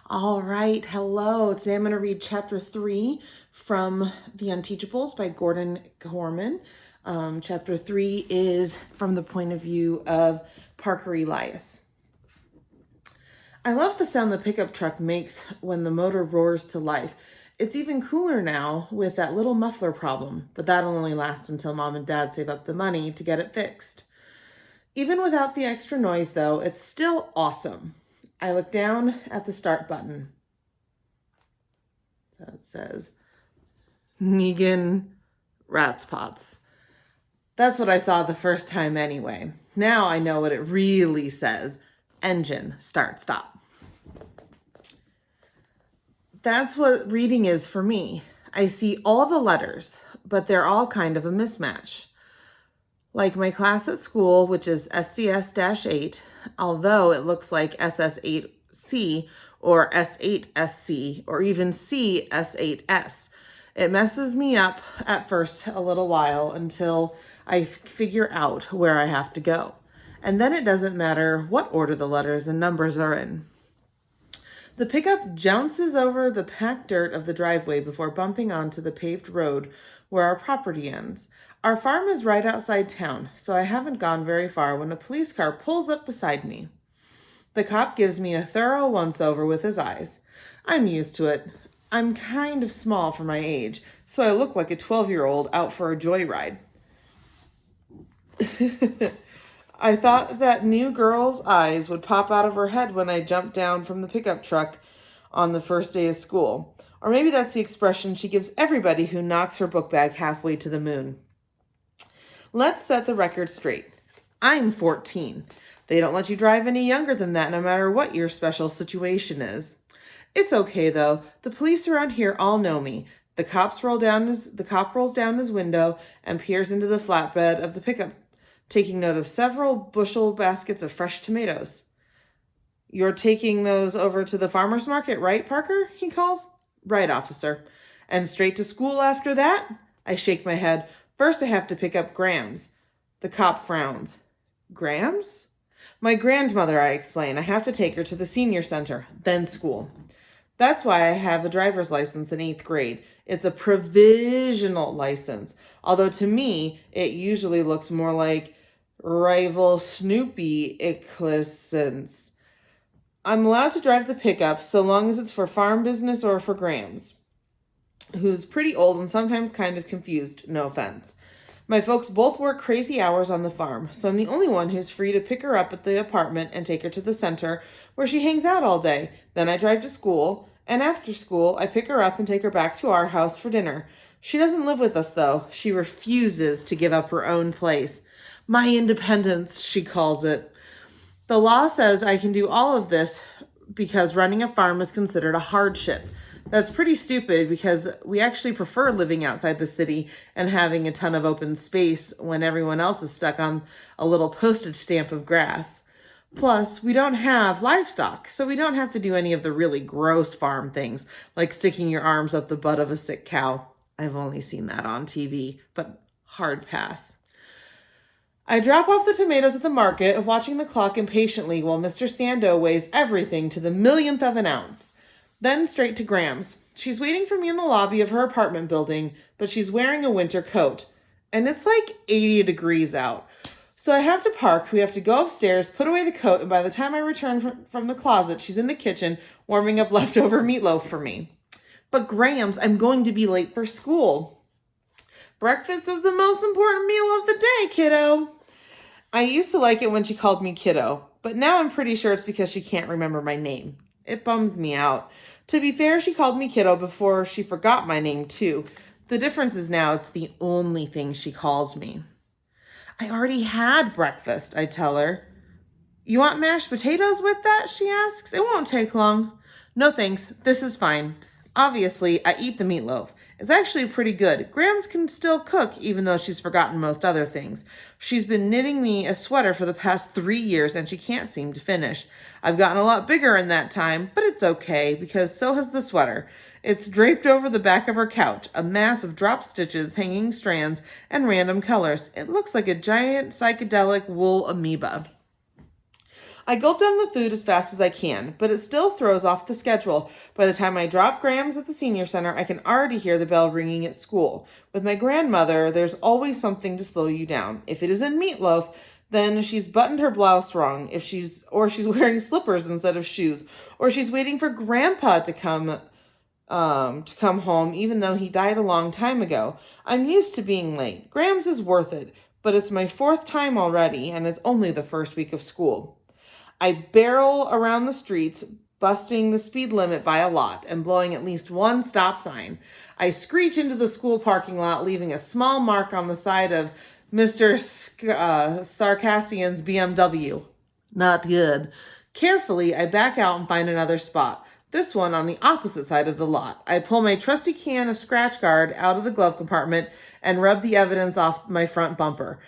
All right, hello. Today I'm going to read chapter 3 from The Unteachables by Gordon Korman. Chapter 3 is from the point of view of Parker Elias. I love the sound the pickup truck makes when the motor roars to life. It's even cooler now with that little muffler problem, but that'll only last until Mom and Dad save up the money to get it fixed. Even without the extra noise, though, it's still awesome. I look down at the start button. So it says, Negan Ratspots. That's what I saw the first time anyway. Now I know what it really says. Engine, start, stop. That's what reading is for me. I see all the letters, but they're all kind of a mismatch. Like my class at school, which is SCS-8, although it looks like SS8C or S8SC or even CS8S. It messes me up at first a little while until I figure out where I have to go. And then it doesn't matter what order the letters and numbers are in. The pickup jounces over the packed dirt of the driveway before bumping onto the paved road where our property ends. Our farm is right outside town, so I haven't gone very far when a police car pulls up beside me. The cop gives me a thorough once-over with his eyes. I'm used to it. I'm kind of small for my age, so I look like a 12-year-old out for a joyride. I thought that new girl's eyes would pop out of her head when I jumped down from the pickup truck on the first day of school. Or maybe that's the expression she gives everybody who knocks her book bag halfway to the moon. Let's set the record straight. I'm 14. They don't let you drive any younger than that, no matter what your special situation is. It's okay, though. The police around here all know me. The cop rolls down his window and peers into the flatbed of the pickup, taking note of several bushel baskets of fresh tomatoes. You're taking those over to the farmer's market, right, Parker? He calls. Right, officer. And straight to school after that? I shake my head. First, I have to pick up Grams. The cop frowns. Grams? My grandmother, I explain. I have to take her to the senior center, then school. That's why I have a driver's license in 8th grade. It's a provisional license, although to me, it usually looks more like rival Snoopy equiescence. I'm allowed to drive the pickup so long as it's for farm business or for Grams, who's pretty old and sometimes kind of confused, no offense. My folks both work crazy hours on the farm, so I'm the only one who's free to pick her up at the apartment and take her to the center where she hangs out all day. Then I drive to school, and after school, I pick her up and take her back to our house for dinner. She doesn't live with us, though. She refuses to give up her own place. My independence, she calls it. The law says I can do all of this because running a farm is considered a hardship. That's pretty stupid because we actually prefer living outside the city and having a ton of open space when everyone else is stuck on a little postage stamp of grass. Plus, we don't have livestock, so we don't have to do any of the really gross farm things, like sticking your arms up the butt of a sick cow. I've only seen that on TV, but hard pass. I drop off the tomatoes at the market, watching the clock impatiently while Mr. Sando weighs everything to the millionth of an ounce. Then straight to Grams. She's waiting for me in the lobby of her apartment building, but she's wearing a winter coat. And it's like 80 degrees out. So I have to park, we have to go upstairs, put away the coat, and by the time I return from the closet, she's in the kitchen warming up leftover meatloaf for me. But Grams, I'm going to be late for school. Breakfast is the most important meal of the day, kiddo. I used to like it when she called me kiddo, but now I'm pretty sure it's because she can't remember my name. It bums me out. To be fair, she called me kiddo before she forgot my name, too. The difference is now it's the only thing she calls me. I already had breakfast, I tell her. You want mashed potatoes with that, she asks. It won't take long. No thanks, this is fine. Obviously, I eat the meatloaf. It's actually pretty good. Grams can still cook, even though she's forgotten most other things. She's been knitting me a sweater for the past 3 years, and she can't seem to finish. I've gotten a lot bigger in that time, but it's okay, because so has the sweater. It's draped over the back of her couch, a mass of drop stitches, hanging strands, and random colors. It looks like a giant psychedelic wool amoeba. I gulp down the food as fast as I can, but it still throws off the schedule. By the time I drop Grams at the senior center, I can already hear the bell ringing at school. With my grandmother, there's always something to slow you down. If it isn't meatloaf, then she's buttoned her blouse wrong. She's wearing slippers instead of shoes, or she's waiting for Grandpa to come home, even though he died a long time ago. I'm used to being late. Grams is worth it, but it's my 4th time already, and it's only the first week of school. I barrel around the streets, busting the speed limit by a lot and blowing at least one stop sign. I screech into the school parking lot, leaving a small mark on the side of Mr. Sarkassian's BMW. Not good. Carefully, I back out and find another spot. This one on the opposite side of the lot. I pull my trusty can of Scratch Guard out of the glove compartment and rub the evidence off my front bumper.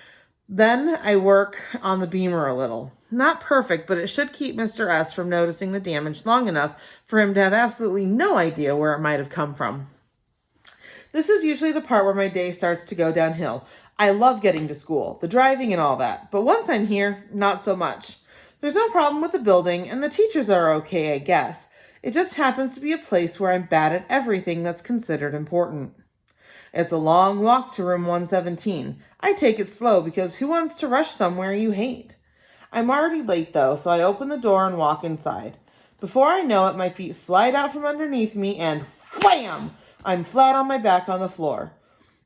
Then I work on the beamer a little. Not perfect, but it should keep Mr. S from noticing the damage long enough for him to have absolutely no idea where it might have come from. This is usually the part where my day starts to go downhill. I love getting to school, the driving and all that, but once I'm here, not so much. There's no problem with the building, and the teachers are okay, I guess. It just happens to be a place where I'm bad at everything that's considered important. It's a long walk to room 117. I take it slow because who wants to rush somewhere you hate? I'm already late though, so I open the door and walk inside. Before I know it, my feet slide out from underneath me and wham! I'm flat on my back on the floor.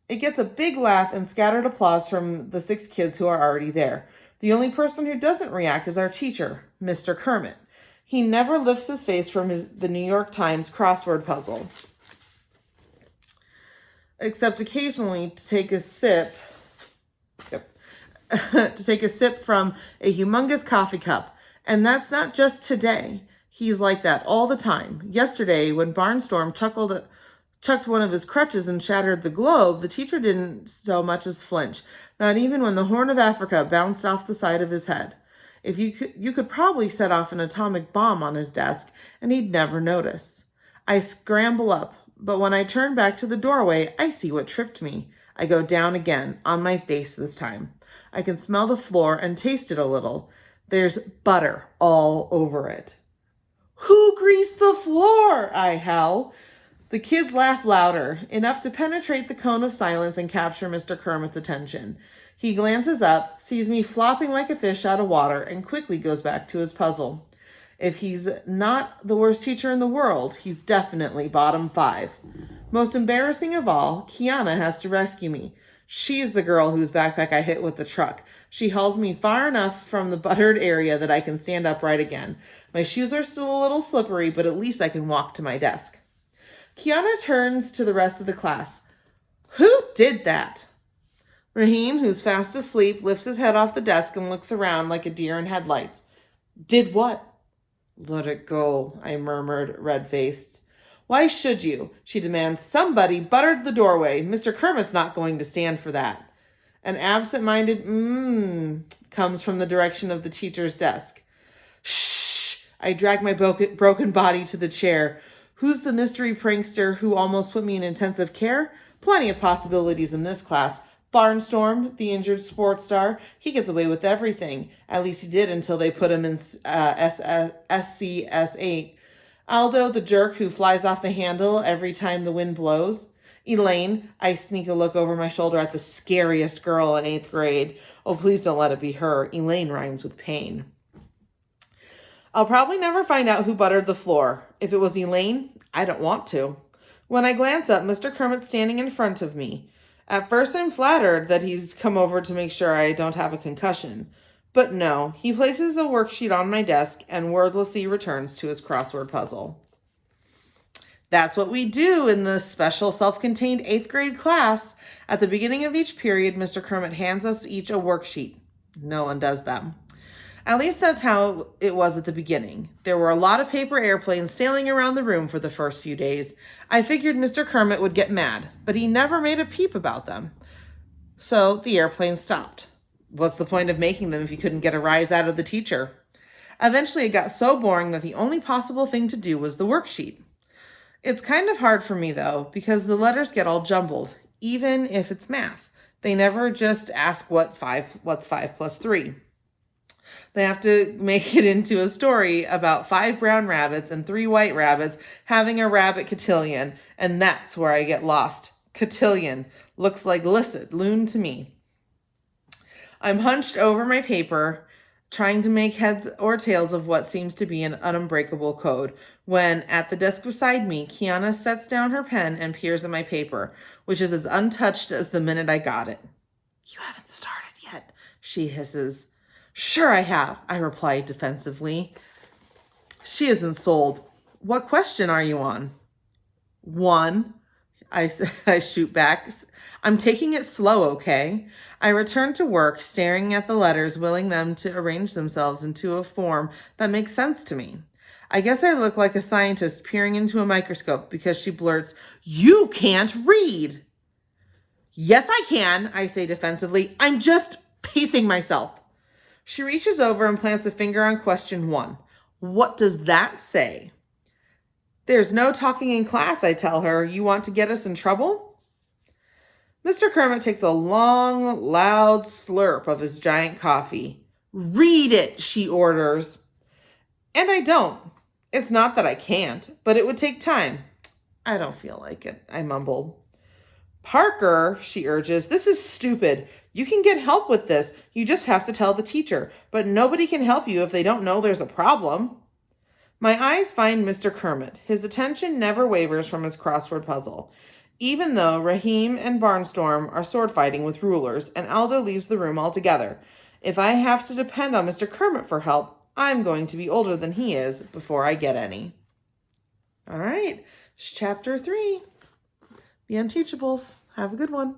It gets a big laugh and scattered applause from the 6 kids who are already there. The only person who doesn't react is our teacher, Mr. Kermit. He never lifts his face from the New York Times crossword puzzle, except occasionally to take a sip from a humongous coffee cup. And that's not just today. He's like that all the time. Yesterday, when Barnstorm chucked one of his crutches and shattered the globe, the teacher didn't so much as flinch, not even when the Horn of Africa bounced off the side of his head. If you could probably set off an atomic bomb on his desk, and he'd never notice. I scramble up, but when I turn back to the doorway, I see what tripped me. I go down again, on my face this time. I can smell the floor and taste it a little. There's butter all over it. Who greased the floor? I howl. The kids laugh louder, enough to penetrate the cone of silence and capture Mr. Kermit's attention. He glances up, sees me flopping like a fish out of water, and quickly goes back to his puzzle. If he's not the worst teacher in the world, he's definitely bottom 5. Most embarrassing of all, Kiana has to rescue me. She's the girl whose backpack I hit with the truck. She hauls me far enough from the buttered area that I can stand upright again. My shoes are still a little slippery, but at least I can walk to my desk. Kiana turns to the rest of the class. Who did that? Raheem, who's fast asleep, lifts his head off the desk and looks around like a deer in headlights. Did what? Let it go, I murmured, red-faced. Why should you? She demands. Somebody buttered the doorway. Mr. Kermit's not going to stand for that. An absent-minded comes from the direction of the teacher's desk. Shh! I drag my broken body to the chair. Who's the mystery prankster who almost put me in intensive care? Plenty of possibilities in this class. Barnstorm, the injured sports star, he gets away with everything. At least he did until they put him in SCS-8. Aldo, the jerk who flies off the handle every time the wind blows. Elaine, I sneak a look over my shoulder at the scariest girl in 8th grade. Oh, please don't let it be her. Elaine rhymes with pain. I'll probably never find out who buttered the floor. If it was Elaine, I don't want to. When I glance up, Mr. Kermit's standing in front of me. At first, I'm flattered that he's come over to make sure I don't have a concussion. But no, he places a worksheet on my desk and wordlessly returns to his crossword puzzle. That's what we do in the special self-contained 8th grade class. At the beginning of each period, Mr. Kermit hands us each a worksheet. No one does them. At least that's how it was at the beginning. There were a lot of paper airplanes sailing around the room for the first few days. I figured Mr. Kermit would get mad, but he never made a peep about them. So the airplanes stopped. What's the point of making them if you couldn't get a rise out of the teacher? Eventually, it got so boring that the only possible thing to do was the worksheet. It's kind of hard for me, though, because the letters get all jumbled, even if it's math. They never just ask what's 5 plus 3. They have to make it into a story about 5 brown rabbits and 3 white rabbits having a rabbit cotillion, and that's where I get lost. Cotillion. Looks like licit loon to me. I'm hunched over my paper, trying to make heads or tails of what seems to be an unbreakable code, when at the desk beside me, Kiana sets down her pen and peers at my paper, which is as untouched as the minute I got it. You haven't started yet, she hisses. Sure I have, I reply defensively. She isn't sold. What question are you on? 1. I shoot back. I'm taking it slow, okay? I return to work, staring at the letters, willing them to arrange themselves into a form that makes sense to me. I guess I look like a scientist peering into a microscope because she blurts, You can't read! Yes, I can, I say defensively. I'm just pacing myself. She reaches over and plants a finger on question 1. What does that say? There's no talking in class, I tell her. You want to get us in trouble? Mr. Kermit takes a long, loud slurp of his giant coffee. Read it, she orders. And I don't. It's not that I can't, but it would take time. I don't feel like it, I mumble. Parker, she urges, this is stupid. You can get help with this. You just have to tell the teacher. But nobody can help you if they don't know there's a problem. My eyes find Mr. Kermit. His attention never wavers from his crossword puzzle, even though Raheem and Barnstorm are sword fighting with rulers and Aldo leaves the room altogether. If I have to depend on Mr. Kermit for help, I'm going to be older than he is before I get any. All right, chapter 3, The Unteachables. Have a good one.